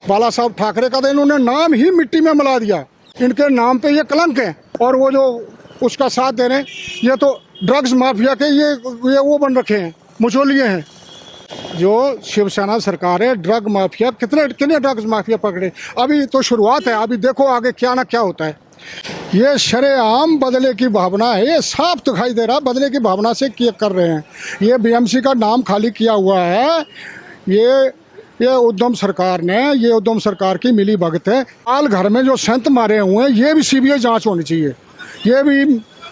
बाला साहब ठाकरे का तो इन्होंने नाम ही मिट्टी में मिला दिया। इनके नाम पे ये कलंक है। और वो जो उसका साथ दे रहे हैं, ये तो ड्रग्स माफिया के ये वो बन रखे हैं, मुचोलिए हैं। जो शिवसेना सरकार है, ड्रग माफिया कितने ड्रग्स माफिया पकड़े। अभी तो शुरुआत है, अभी देखो आगे क्या ना क्या होता है। ये शरेआम बदले की भावना है, ये साफ दिखाई दे रहा बदले की भावना से किए कर रहे हैं। ये बीएमसी का नाम खाली किया हुआ है। ये उद्धव सरकार ने, ये उद्धव सरकार की मिली भगत है। हाल घर में जो संत मारे हुए हैं, ये भी सीबीआई जांच होनी चाहिए।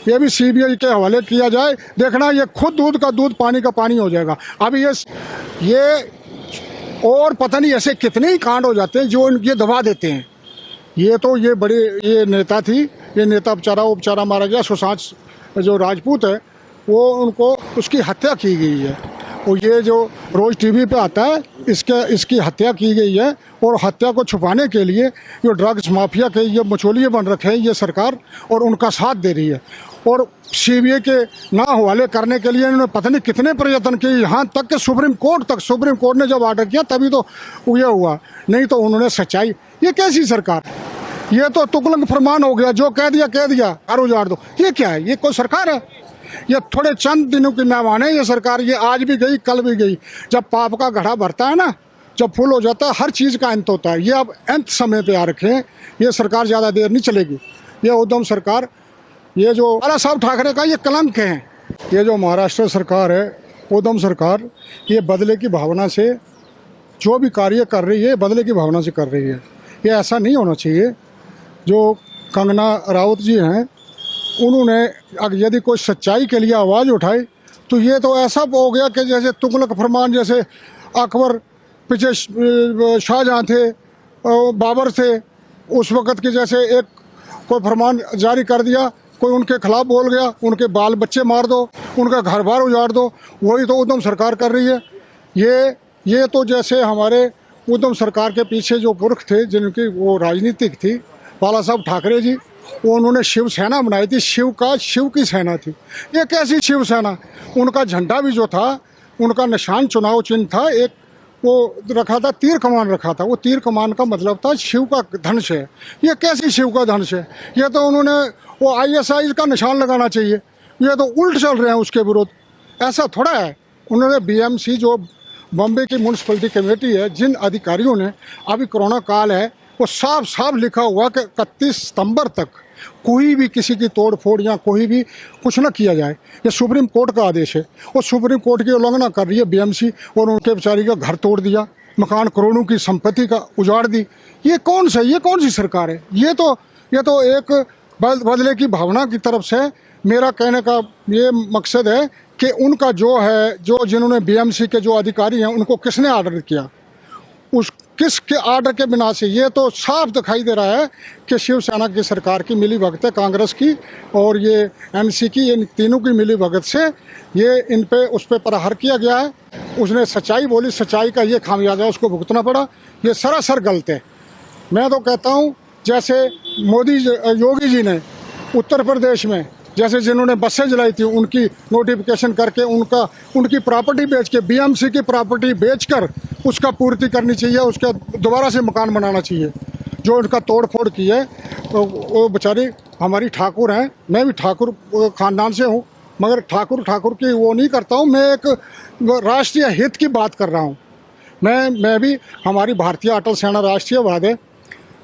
ये भी सीबीआई के हवाले किया जाए। देखना ये खुद दूध का दूध पानी का पानी हो जाएगा। अभी ये और पता नहीं ऐसे कितने ही कांड हो जाते हैं जो ये दबा देते हैं। ये बड़े ये नेता थी, ये नेता बेचारा मारा गया। सुशांत जो राजपूत है वो उसकी हत्या की गई है। और ये जो रोज़ टीवी पे आता है, इसकी हत्या की गई है। और हत्या को छुपाने के लिए जो ड्रग्स माफिया के ये मचोलिए बन रखे हैं ये सरकार, और उनका साथ दे रही है। और सीबीआई के ना हवाले करने के लिए इन्होंने पता नहीं कितने प्रयत्न किए, यहाँ तक कि सुप्रीम कोर्ट ने जब ऑर्डर किया तभी तो ये हुआ, नहीं तो उन्होंने सच्चाई। ये कैसी सरकार, ये तो तुगलक फरमान हो गया, जो कह दिया घर उजाड़ दो। ये क्या है, ये कोई सरकार है? ये थोड़े चंद दिनों की मेहमान है ये सरकार। ये आज भी गई कल भी गई। जब पाप का घड़ा भरता है ना, जब फुल हो जाता है, हर चीज़ का अंत होता है। ये अब अंत समय पे आ रखे हैं। ये सरकार ज़्यादा देर नहीं चलेगी। ये उद्धव सरकार, ये जो बाला साहब ठाकरे का ये कलंक है। ये जो महाराष्ट्र सरकार है, उद्धव सरकार, ये बदले की भावना से जो भी कार्य कर रही है, बदले की भावना से कर रही है। ये ऐसा नहीं होना चाहिए। जो कंगना राउत जी हैं, उन्होंने अगर यदि कोई सच्चाई के लिए आवाज़ उठाई तो ये तो ऐसा हो गया कि जैसे तुगलक फरमान, जैसे अकबर पीछे शाहजहाँ थे, बाबर थे, उस वक़्त के जैसे एक कोई फरमान जारी कर दिया, कोई उनके खिलाफ बोल गया, उनके बाल बच्चे मार दो, उनका घर बार उजाड़ दो। वही तो उद्धव सरकार कर रही है। ये तो जैसे हमारे उद्धव सरकार के पीछे जो पुरख थे, जिनकी वो राजनीतिक थी, बाला साहब ठाकरे जी, वो उन्होंने शिवसेना बनाई थी। शिव की सेना थी। ये कैसी शिवसेना? उनका झंडा भी जो था, उनका निशान चुनाव चिन्ह था, एक वो रखा था, तीर कमान रखा था। वो तीर कमान का मतलब था शिव का धनुष है। ये कैसी शिव का धनुष है? ये तो उन्होंने वो ISI का निशान लगाना चाहिए। ये तो उल्ट चल रहे हैं उसके विरुद्ध। ऐसा थोड़ा है। उन्होंने BMC जो बॉम्बे की म्यूनसिपलिटी कमेटी है, जिन अधिकारियों ने, अभी कोरोना काल है, वो साफ लिखा हुआ कि 31 सितंबर तक कोई भी किसी की तोड़ फोड़ या कोई भी कुछ ना किया जाए। ये सुप्रीम कोर्ट का आदेश है। वो सुप्रीम कोर्ट की उल्लंघना कर रही है BMC, और उनके बेचारी का घर तोड़ दिया, मकान करोड़ों की संपत्ति का उजाड़ दी। ये कौन सी सरकार है? ये तो एक बदले की भावना की तरफ से। मेरा कहने का ये मकसद है कि उनका जिन्होंने BMC के जो अधिकारी हैं, उनको किसने ऑर्डर किया, किसके ऑर्डर के बिना से? ये तो साफ दिखाई दे रहा है कि शिवसेना की सरकार की मिली भगत है, कांग्रेस की और ये MC की, इन तीनों की मिली भगत से ये उस पे प्रहार किया गया है। उसने सच्चाई बोली, सच्चाई का ये खामियाजा उसको भुगतना पड़ा। ये सरासर गलत है। मैं तो कहता हूँ, जैसे योगी जी ने उत्तर प्रदेश में जैसे जिन्होंने बसें जलाई थी, उनकी नोटिफिकेशन करके उनकी प्रॉपर्टी बेच के, BMC की प्रॉपर्टी बेचकर उसका पूर्ति करनी चाहिए, उसका दोबारा से मकान बनाना चाहिए। जो उनका तोड़ फोड़ की है, वो बेचारी हमारी ठाकुर हैं। मैं भी ठाकुर ख़ानदान से हूँ, मगर ठाकुर की वो नहीं करता हूँ। मैं एक राष्ट्रीय हित की बात कर रहा हूँ। मैं भी, हमारी भारतीय अटल सेना राष्ट्रीयवाद है,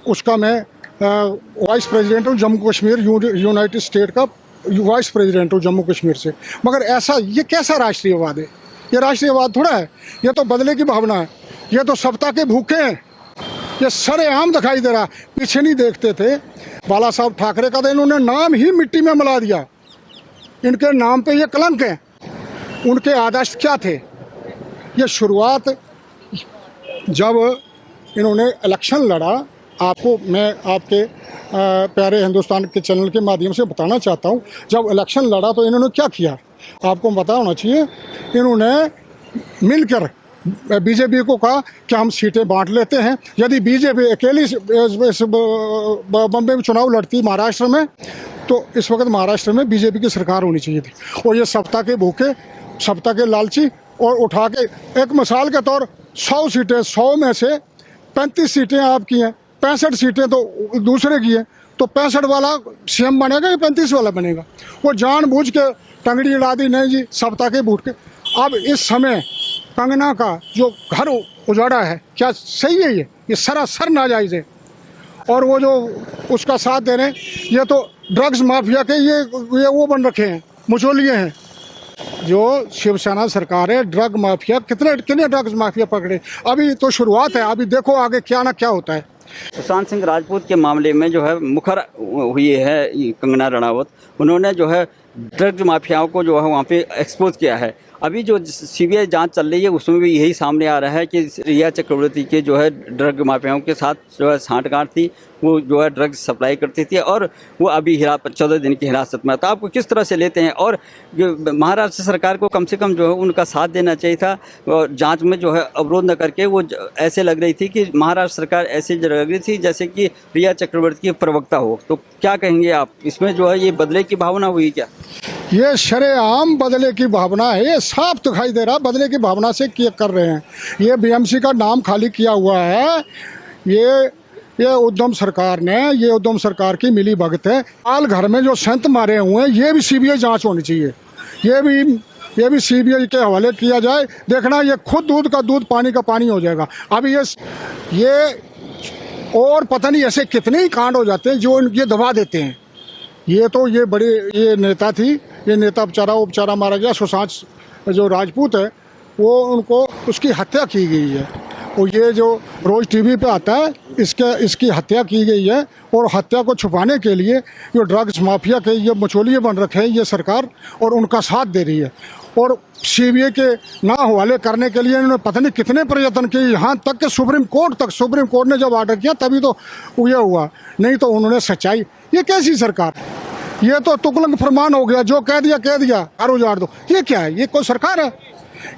उसका मैं वाइस प्रेसिडेंट हूँ। जम्मू कश्मीर यूनाइटेड स्टेट का वाइस प्रेसिडेंट हूँ जम्मू कश्मीर से। मगर ये कैसा राष्ट्रीयवाद है? ये राष्ट्रीयवाद थोड़ा है। ये तो बदले की भावना है। ये तो सत्ता के भूखे हैं। ये सरेआम दिखाई दे रहा। पीछे नहीं देखते थे। बाला साहब ठाकरे का तो इन्होंने नाम ही मिट्टी में मिला दिया। इनके नाम पे ये कलंक है। उनके आदर्श क्या थे? ये शुरुआत जब इन्होंने इलेक्शन लड़ा, मैं आपके प्यारे हिंदुस्तान के चैनल के माध्यम से बताना चाहता हूँ। जब इलेक्शन लड़ा तो इन्होंने क्या किया, आपको पता होना चाहिए। इन्होंने मिलकर बीजेपी को कहा कि हम सीटें बांट लेते हैं। यदि बीजेपी अकेली बॉम्बे में चुनाव लड़ती महाराष्ट्र में, तो इस वक्त महाराष्ट्र में बीजेपी की सरकार होनी चाहिए थी। और ये सत्ता के भूखे, सत्ता के लालची, और उठा के एक मिसाल के तौर 100 सीटें, 100 में से 35 सीटें आपकी हैं, 65 सीटें तो दूसरे की हैं, तो 65 वाला सीएम बनेगा या 35 वाला बनेगा? वो जानबूझ के टंगड़ी अड़ा दी, नहीं जी सप्ताह के बूट के। अब इस समय कंगना का जो घर उजाड़ा है, क्या सही है? ये सरासर नाजायज़ है। और वो जो उसका साथ दे रहे हैं, ये तो ड्रग्स माफिया के ये वो बन रखे हैं, मुचोलिए हैं। जो शिवसेना सरकार है, ड्रग माफिया कितने ड्रग्स माफिया पकड़े? अभी तो शुरुआत है, अभी देखो आगे क्या ना क्या होता है। सुशांत सिंह राजपूत के मामले में जो है मुखर हुई है कंगना रनावत। उन्होंने जो है ड्रग्स माफियाओं को जो है वहाँ पे एक्सपोज किया है। अभी जो सीबीआई जांच चल रही है उसमें भी यही सामने आ रहा है कि रिया चक्रवर्ती के जो है ड्रग माफियाओं के साथ जो है सांठगांठ थी, वो जो है ड्रग्स सप्लाई करती थी और वो अभी 14 दिन की हिरासत में था। आपको किस तरह से लेते हैं? और महाराष्ट्र सरकार को कम से कम जो है उनका साथ देना चाहिए था और जांच में जो है अवरोध न करके। वो ऐसे लग रही थी कि महाराष्ट्र सरकार ऐसे लग रही थी जैसे कि रिया चक्रवर्ती की प्रवक्ता हो। तो क्या कहेंगे आप, इसमें जो है ये बदले की भावना हुई क्या? ये शरेआम बदले की भावना है, ये साफ दिखाई दे रहा है बदले की भावना से किए कर रहे हैं। ये बीएमसी का नाम खाली किया हुआ है। ये उद्धव सरकार ने, ये उद्धव सरकार की मिली भगत है। हाल घर में जो संत मारे हुए हैं, ये भी सीबीआई जांच होनी चाहिए। ये भी सीबीआई के हवाले किया जाए। देखना ये खुद दूध का दूध पानी का पानी हो जाएगा। अभी ये और पता नहीं ऐसे कितने ही कांड हो जाते हैं जो ये दबा देते हैं। ये बड़े ये नेता थी, ये नेता उपचारा मारा गया। सुशांत जो राजपूत है वो उनको उसकी हत्या की गई है। और ये जो रोज़ टीवी पे आता है, इसकी हत्या की गई है। और हत्या को छुपाने के लिए जो ड्रग्स माफिया के ये मचोलिए बन रखे हैं ये सरकार, और उनका साथ दे रही है। और सीबीआई के ना हवाले करने के लिए इन्होंने पता नहीं कितने प्रयत्न किए, यहाँ तक कि सुप्रीम कोर्ट ने जब ऑर्डर किया तभी तो ये हुआ, नहीं तो उन्होंने सच्चाई। ये कैसी सरकार? ये तो तुगलक फरमान हो गया, जो कह दिया हर उजाड़ दो। ये क्या है? ये कोई सरकार है?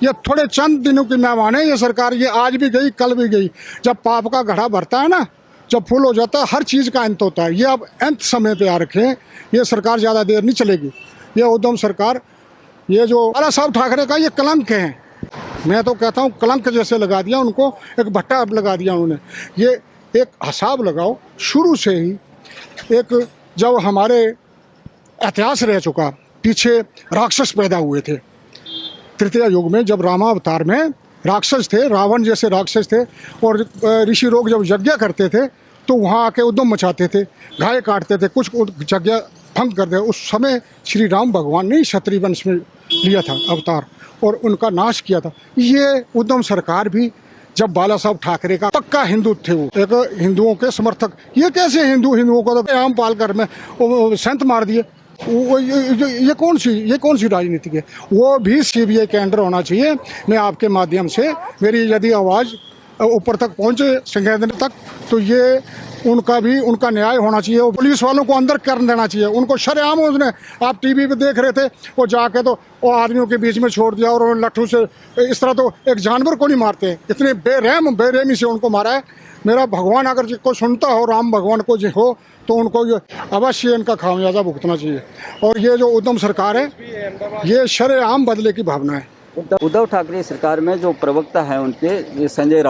ये थोड़े चंद दिनों की मेहमान है ये सरकार। ये आज भी गई, कल भी गई। जब पाप का घड़ा भरता है ना, जब फुल हो जाता है, हर चीज़ का अंत होता है। ये अब अंत समय पे आ रखे हैं। ये सरकार ज़्यादा देर नहीं चलेगी। ये उद्धव सरकार, ये जो बाला साहब ठाकरे का ये कलंक है। मैं तो कहता हूँ कलंक जैसे लगा दिया उनको, एक भट्टा लगा दिया उन्होंने। ये एक हिसाब लगाओ, शुरू से ही एक जब हमारे इतिहास रह चुका, पीछे राक्षस पैदा हुए थे तृतीय युग में, जब रामावतार में राक्षस थे, रावण जैसे राक्षस थे। और ऋषि लोग जब यज्ञ करते थे तो वहाँ आके उद्यम मचाते थे, गाय काटते थे, कुछ यज्ञ भंग करते। उस समय श्री राम भगवान ने क्षत्रिय वंश में लिया था अवतार और उनका नाश किया था। ये उद्धव सरकार भी, जब बाला साहब ठाकरे का पक्का हिंदू थे, वो एक हिंदुओं के समर्थक। ये कैसे हिंदुओं को तो आम पाल कर में संत मार दिए? ये कौन सी राजनीति है? वो भी सीबीआई के अंडर होना चाहिए। मैं आपके माध्यम से, मेरी यदि आवाज़ ऊपर तक पहुंचे, संवेदन तक, तो ये उनका न्याय होना चाहिए। वो पुलिस वालों को अंदर कर देना चाहिए। उनको शरेआम उसने, आप टीवी पे देख रहे थे, वो जाके तो वो आदमियों के बीच में छोड़ दिया और लट्ठू से इस तरह तो एक जानवर को नहीं मारते, इतने बेरहमी से उनको मारा है। मेरा भगवान अगर जिसको सुनता हो, राम भगवान को जो हो, तो उनको ये अवश्य इनका खामियाजा भुगतना चाहिए। और ये जो उद्धव सरकार है, ये शरेआम बदले की भावना है। उद्धव ठाकरे सरकार में जो प्रवक्ता है उनके संजय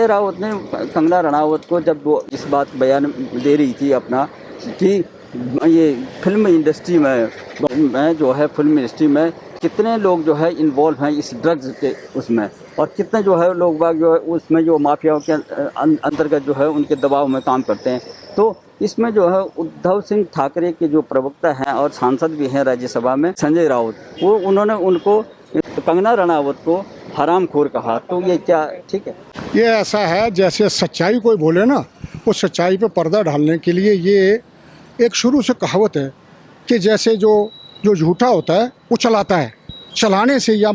राउत ने कंगना रनावत को जब वो इस बात बयान दे रही थी अपना कि ये फिल्म इंडस्ट्री में जो है फिल्म इंडस्ट्री में कितने लोग जो है इन्वॉल्व हैं इस ड्रग्स के उसमें, और कितने जो है लोग बाग जो है उसमें जो माफियाओं के अंतर्गत जो है उनके दबाव में काम करते हैं। तो इसमें जो है उद्धव सिंह ठाकरे के जो प्रवक्ता हैं और सांसद भी हैं राज्यसभा में संजय राउत, वो उन्होंने उनको कंगना रनावत को हरामखोर कहा। तो ये क्या ठीक है? ये ऐसा है जैसे सच्चाई कोई बोले ना, वो सच्चाई पे पर्दा डालने के लिए ये एक शुरू से कहावत है कि जैसे जो झूठा होता है वो चलाता है, चलाने से या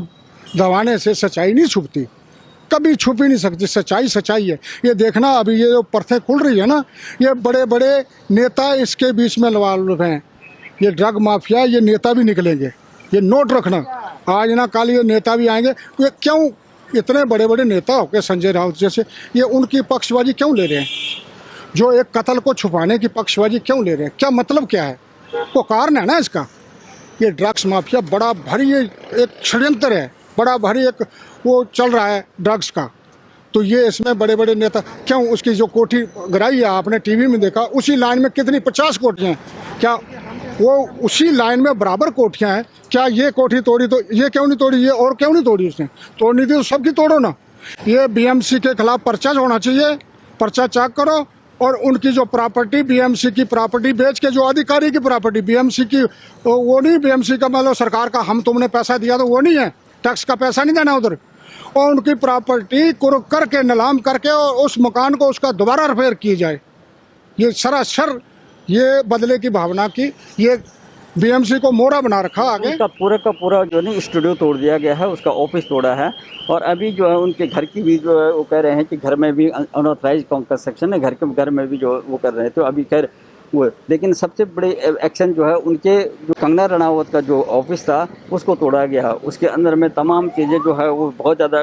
दबाने से सच्चाई नहीं छुपती, कभी छुप ही नहीं सकती। सच्चाई है। ये देखना, अभी ये जो परतें खुल रही है ना, ये बड़े बड़े नेता इसके बीच में इन्वॉल्व हैं। ये ड्रग माफिया, ये नेता भी निकलेंगे, ये नोट रखना। आज ना कल ये नेता भी आएंगे। ये क्यों इतने बड़े बड़े नेता हो के संजय राउत जैसे, ये उनकी पक्षबाजी क्यों ले रहे हैं? जो एक कत्ल को छुपाने की पक्षबाजी क्यों ले रहे हैं? क्या मतलब क्या है? वो कारण है ना इसका। ये ड्रग्स माफिया बड़ा भारी एक षड्यंत्र है, बड़ा भारी एक वो चल रहा है ड्रग्स का। तो ये इसमें बड़े बड़े नेता क्यों, उसकी जो कोठी गिराई है आपने टीवी में देखा, उसी लाइन में कितनी 50 कोठियाँ हैं, क्या वो उसी लाइन में बराबर कोठियाँ हैं, क्या ये कोठी तोड़ी तो ये क्यों नहीं तोड़ी, ये और क्यों नहीं तोड़ी, उसने तोड़नी थी तो सबकी तोड़ो ना। ये बीएमसी के खिलाफ पर्चा होना चाहिए, पर्चा चेक करो, और उनकी जो प्रॉपर्टी बीएमसी की प्रॉपर्टी बेच के, जो अधिकारी की प्रॉपर्टी बीएमसी की, वो नहीं, बीएमसी का मतलब सरकार का हम तुमने पैसा दिया तो वो नहीं है, टैक्स का पैसा नहीं देना उधर, और उनकी प्रॉपर्टी करके नीलाम करके और उस मकान को उसका दोबारा रिपेयर की जाए। ये सरासर ये बदले की भावना की, ये बीएमसी को मोड़ा बना रखा आगे। उनका का पूरा जो है स्टूडियो तोड़ दिया गया है, उसका ऑफिस तोड़ा है, और अभी जो है उनके घर की भी जो है वो कह रहे हैं कि घर में भी अनऑथराइज कंस्ट्रक्शन है, घर में भी जो वो कर रहे थे, तो अभी खैर वो, लेकिन सबसे बड़े एक्शन जो है उनके जो कंगना रनावत का जो ऑफिस था उसको तोड़ा गया, उसके अंदर में तमाम चीज़ें जो है वो बहुत ज़्यादा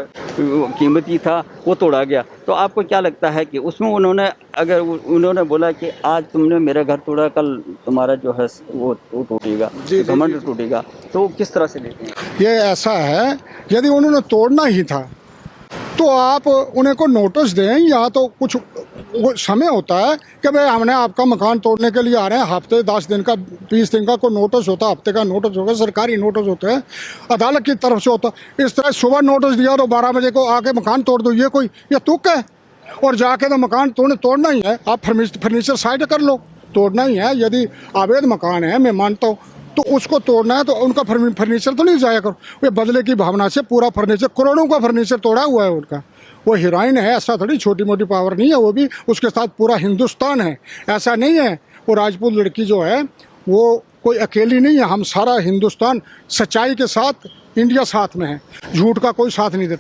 कीमती था, वो तोड़ा गया। तो आपको क्या लगता है कि उसमें उन्होंने बोला कि आज तुमने मेरा घर तोड़ा, कल तुम्हारा जो है वो टूटेगा, घमंड टूटेगा, तो किस तरह से लेते हैं? ये ऐसा है, यदि उन्होंने तोड़ना ही था तो आप उन्हें को नोटिस दें, या तो कुछ वो समय होता है कि भाई हमने आपका मकान तोड़ने के लिए आ रहे हैं, हफ्ते 10 दिन का 20 दिन का कोई नोटिस होता है, हफ्ते का नोटिस होगा, सरकारी नोटिस होते हैं, अदालत की तरफ से होता। इस तरह सुबह नोटिस दिया तो 12 बजे को आके मकान तोड़ दो, ये तुक है, और जाके तो मकान तोड़ना ही है, आप फर्नीचर साइड कर लो, तोड़ना ही है। यदि अवैध मकान है, मैं मानता हूँ, तो उसको तोड़ना है तो उनका फर्नीचर तो नहीं जाया करो। वे बदले की भावना से पूरा फर्नीचर, करोड़ों का फर्नीचर तोड़ा हुआ है उनका। वो हीरोइन है, ऐसा थोड़ी छोटी मोटी पावर नहीं है, वो भी उसके साथ पूरा हिंदुस्तान है, ऐसा नहीं है। वो राजपूत लड़की जो है वो कोई अकेली नहीं है, हम सारा हिंदुस्तान सच्चाई के साथ, इंडिया साथ में है, झूठ का कोई साथ नहीं देता।